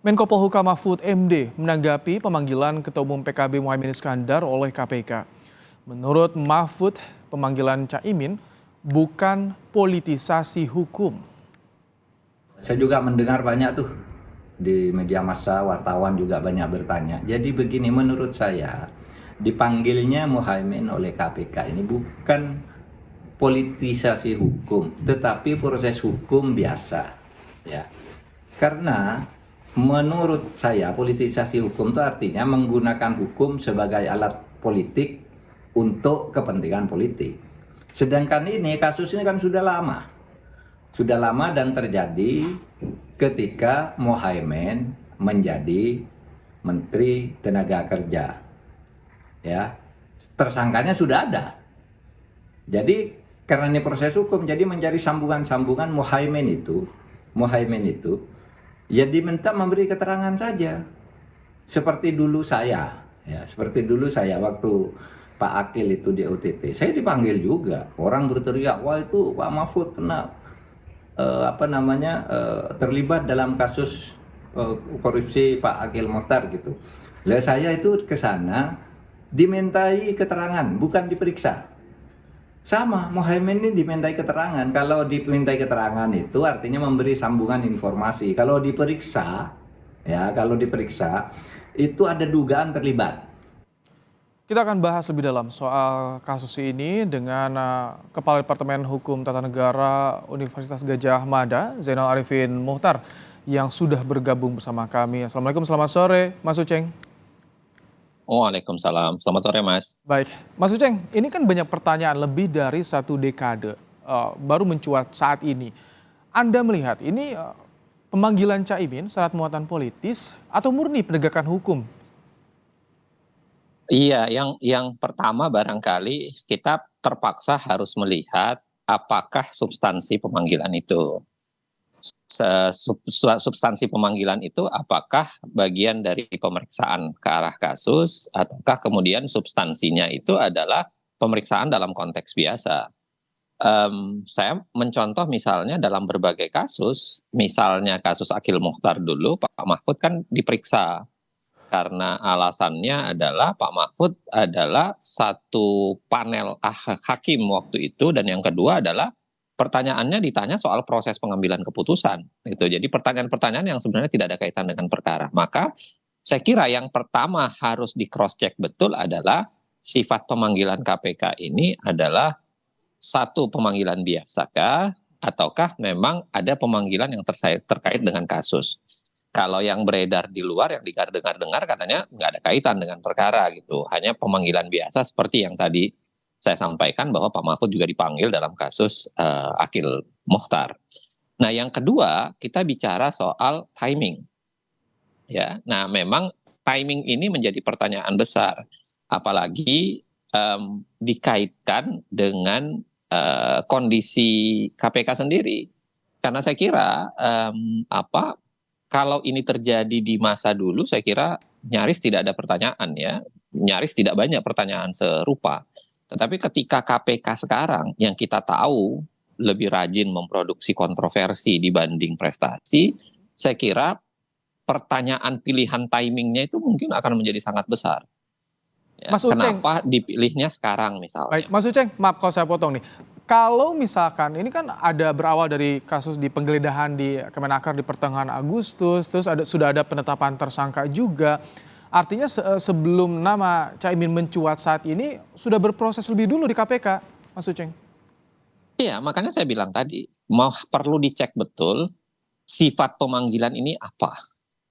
Menko Polhukam Mahfud MD menanggapi pemanggilan Ketua Umum PKB Muhaimin Iskandar oleh KPK. Menurut Mahfud, pemanggilan Caimin bukan politisasi hukum. Saya juga mendengar banyak tuh di media massa, wartawan juga banyak bertanya. Jadi begini, menurut saya dipanggilnya Muhaimin oleh KPK ini bukan politisasi hukum, tetapi proses hukum biasa. Ya, karena menurut saya politisasi hukum itu artinya menggunakan hukum sebagai alat politik untuk kepentingan politik. Sedangkan ini kasus ini kan sudah lama dan terjadi ketika Muhaimin menjadi Menteri Tenaga Kerja. Ya, tersangkanya sudah ada. Jadi karena ini proses hukum, jadi menjadi sambungan-sambungan Muhaimin itu ya diminta memberi keterangan saja. Seperti dulu saya, waktu Pak Akil itu di OTT, saya dipanggil juga. Orang berteriak, wah itu Pak Mahfud kena terlibat dalam kasus korupsi Pak Akil Mokhtar gitu. Lah saya itu ke sana dimintai keterangan, bukan diperiksa. Sama, Muhaimin ini dimintai keterangan. Kalau dimintai keterangan itu artinya memberi sambungan informasi. Kalau diperiksa itu ada dugaan terlibat. Kita akan bahas lebih dalam soal kasus ini dengan Kepala Departemen Hukum Tata Negara Universitas Gadjah Mada, Zainal Arifin Muhtar, yang sudah bergabung bersama kami. Assalamualaikum, selamat sore, Mas Uceng. Waalaikumsalam, selamat sore Mas. Baik, Mas Uceng, ini kan banyak pertanyaan lebih dari 1 dekade baru mencuat saat ini. Anda melihat ini pemanggilan Caimin syarat muatan politis atau murni penegakan hukum? Iya, yang pertama barangkali kita terpaksa harus melihat apakah substansi pemanggilan itu. Substansi pemanggilan itu apakah bagian dari pemeriksaan ke arah kasus ataukah kemudian substansinya itu adalah pemeriksaan dalam konteks biasa. Saya mencontoh misalnya dalam berbagai kasus, misalnya kasus Akil Mokhtar dulu, Pak Mahfud kan diperiksa karena alasannya adalah Pak Mahfud adalah satu panel hakim waktu itu, dan yang kedua adalah pertanyaannya ditanya soal proses pengambilan keputusan gitu. Jadi pertanyaan-pertanyaan yang sebenarnya tidak ada kaitan dengan perkara. Maka saya kira yang pertama harus di cross check betul adalah sifat pemanggilan KPK ini adalah satu pemanggilan biasakah ataukah memang ada pemanggilan yang terkait dengan kasus. Kalau yang beredar di luar, yang dengar-dengar katanya nggak ada kaitan dengan perkara gitu. Hanya pemanggilan biasa seperti yang tadi saya sampaikan bahwa Pak Mahfud juga dipanggil dalam kasus Akil Mokhtar. Nah yang kedua, kita bicara soal timing. Ya, nah memang timing ini menjadi pertanyaan besar. Apalagi dikaitkan dengan kondisi KPK sendiri. Karena saya kira kalau ini terjadi di masa dulu, saya kira nyaris tidak ada pertanyaan ya, nyaris tidak banyak pertanyaan serupa. Tetapi ketika KPK sekarang yang kita tahu lebih rajin memproduksi kontroversi dibanding prestasi, saya kira pertanyaan pilihan timingnya itu mungkin akan menjadi sangat besar. Ya, Mas Uceng, kenapa dipilihnya sekarang misalnya? baik, Mas Uceng, maaf kalau saya potong nih. Kalau misalkan ini kan ada berawal dari kasus di penggeledahan di Kemenaker di pertengahan Agustus, terus sudah ada penetapan tersangka juga. Artinya sebelum nama Caimin mencuat saat ini sudah berproses lebih dulu di KPK, Mas Uceng. Iya, makanya saya bilang tadi, perlu dicek betul sifat pemanggilan ini apa.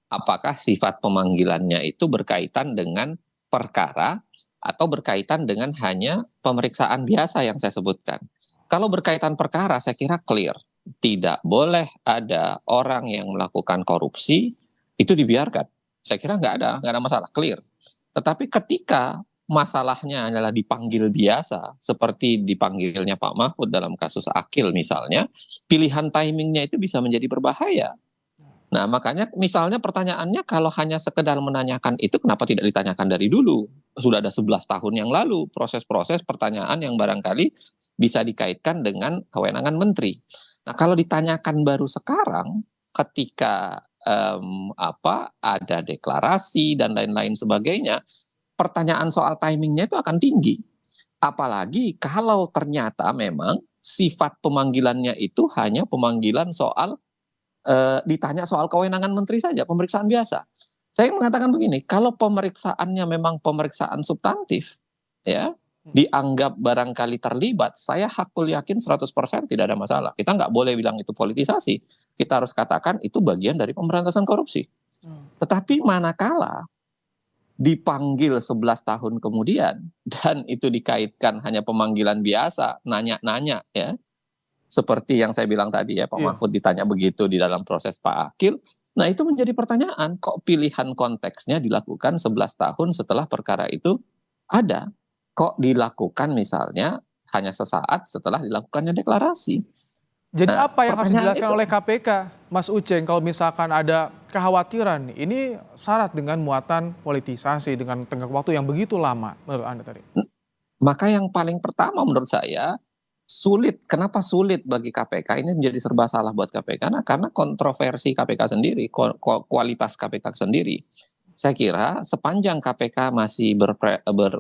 Apakah sifat pemanggilannya itu berkaitan dengan perkara atau berkaitan dengan hanya pemeriksaan biasa yang saya sebutkan. Kalau berkaitan perkara, saya kira clear. Tidak boleh ada orang yang melakukan korupsi, itu dibiarkan. Saya kira nggak ada masalah, clear. Tetapi ketika masalahnya adalah dipanggil biasa, seperti dipanggilnya Pak Mahfud dalam kasus Akil misalnya, pilihan timingnya itu bisa menjadi berbahaya. Nah makanya misalnya pertanyaannya kalau hanya sekedar menanyakan itu kenapa tidak ditanyakan dari dulu? Sudah ada 11 tahun yang lalu proses-proses pertanyaan yang barangkali bisa dikaitkan dengan kewenangan menteri. Nah kalau ditanyakan baru sekarang ketika ada deklarasi dan lain-lain sebagainya, pertanyaan soal timingnya itu akan tinggi. Apalagi kalau ternyata memang sifat pemanggilannya itu hanya pemanggilan soal ditanya soal kewenangan menteri saja, pemeriksaan biasa. Saya mengatakan begini, kalau pemeriksaannya memang pemeriksaan substantif, ya, dianggap barangkali terlibat, saya hakul yakin 100% tidak ada masalah. Kita nggak boleh bilang itu politisasi. Kita harus katakan itu bagian dari pemberantasan korupsi. Tetapi manakala dipanggil 11 tahun kemudian dan itu dikaitkan hanya pemanggilan biasa, nanya-nanya ya. Seperti yang saya bilang tadi ya, Pak Mahfud ditanya begitu di dalam proses Pak Akil. Nah itu menjadi pertanyaan, kok pilihan konteksnya dilakukan 11 tahun setelah perkara itu ada? Kok dilakukan misalnya hanya sesaat setelah dilakukannya deklarasi? Jadi Nah, apa yang harus dijelaskan pertanyaan oleh KPK, Mas Uceng, kalau misalkan ada kekhawatiran ini syarat dengan muatan politisasi dengan tenggang waktu yang begitu lama menurut Anda tadi? Maka yang paling pertama menurut saya sulit. Kenapa sulit bagi KPK? Ini menjadi serba salah buat KPK. Karena kontroversi KPK sendiri, kualitas KPK sendiri. Saya kira sepanjang KPK masih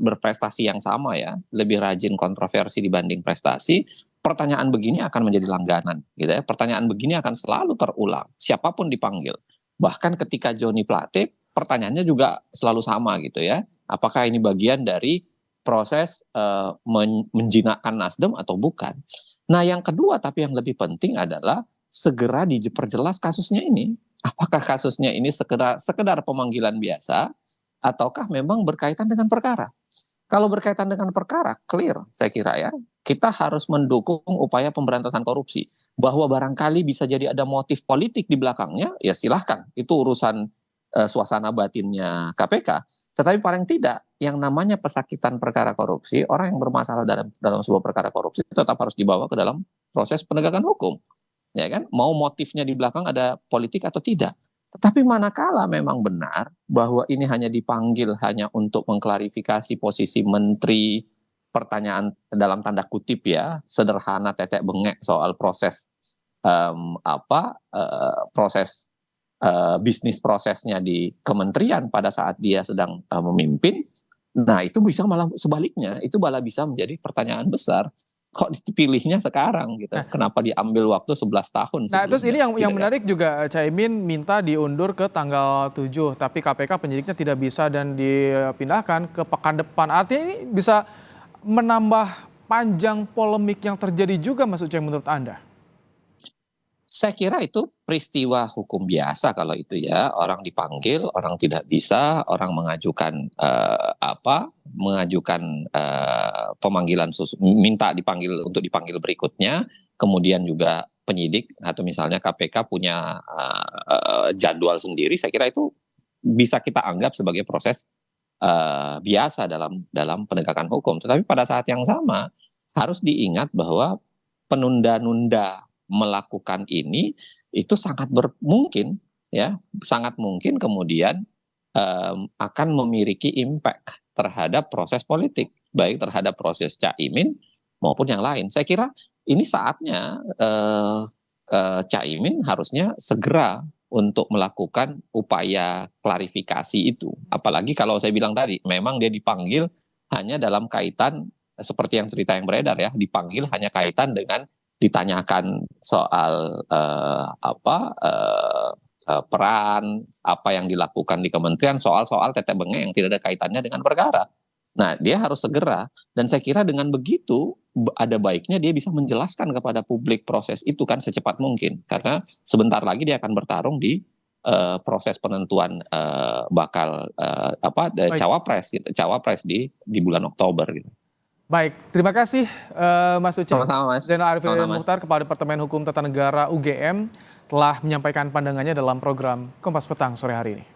berprestasi yang sama ya, lebih rajin kontroversi dibanding prestasi, pertanyaan begini akan menjadi langganan, gitu ya. Pertanyaan begini akan selalu terulang, siapapun dipanggil. Bahkan ketika Joni Plate, pertanyaannya juga selalu sama gitu ya. Apakah ini bagian dari proses menjinakkan Nasdem atau bukan? Nah, yang kedua tapi yang lebih penting adalah segera diperjelas kasusnya ini. Apakah kasusnya ini sekedar pemanggilan biasa ataukah memang berkaitan dengan perkara? Kalau berkaitan dengan perkara, clear saya kira ya. Kita harus mendukung upaya pemberantasan korupsi. Bahwa barangkali bisa jadi ada motif politik di belakangnya, ya silahkan. Itu urusan suasana batinnya KPK. Tetapi paling tidak yang namanya pesakitan perkara korupsi, orang yang bermasalah dalam sebuah perkara korupsi tetap harus dibawa ke dalam proses penegakan hukum. Ya kan? Mau motifnya di belakang ada politik atau tidak. Tetapi manakala memang benar bahwa ini hanya dipanggil hanya untuk mengklarifikasi posisi menteri, pertanyaan dalam tanda kutip ya, sederhana tetek bengek soal proses proses bisnis prosesnya di kementerian pada saat dia sedang memimpin, nah itu bisa malah sebaliknya, itu malah bisa menjadi pertanyaan besar. Kok dipilihnya sekarang gitu? Kenapa diambil waktu 11 tahun sebelumnya? Nah terus ini yang gitu, menarik juga, Caimin minta diundur ke tanggal 7, tapi KPK penyidiknya tidak bisa dan dipindahkan ke pekan depan. Artinya ini bisa menambah panjang polemik yang terjadi juga, Mas Uceng, menurut Anda? Saya kira itu peristiwa hukum biasa kalau itu ya, orang dipanggil, orang tidak bisa, orang mengajukan pemanggilan minta untuk dipanggil berikutnya, kemudian juga penyidik atau misalnya KPK punya jadwal sendiri. Saya kira itu bisa kita anggap sebagai proses biasa dalam penegakan hukum. Tetapi pada saat yang sama harus diingat bahwa penunda-nunda melakukan ini itu sangat mungkin ya, sangat mungkin kemudian akan memiliki impact terhadap proses politik, baik terhadap proses Caimin maupun yang lain. Saya kira ini saatnya Caimin harusnya segera untuk melakukan upaya klarifikasi itu. Apalagi kalau saya bilang tadi, memang dia dipanggil hanya dalam kaitan seperti yang cerita yang beredar ya, dipanggil hanya kaitan dengan ditanyakan soal peran apa yang dilakukan di kementerian, soal-soal tetek bengek yang tidak ada kaitannya dengan perkara. Nah, dia harus segera, dan saya kira dengan begitu ada baiknya dia bisa menjelaskan kepada publik proses itu kan secepat mungkin, karena sebentar lagi dia akan bertarung di proses penentuan bakal cawapres di bulan Oktober gitu. Baik, terima kasih Mas Uceng. Sama-sama, Mas. Zainal Arifin Sama-sama, Mas. Muchtar, Kepala Departemen Hukum Tata Negara UGM, telah menyampaikan pandangannya dalam program Kompas Petang sore hari ini.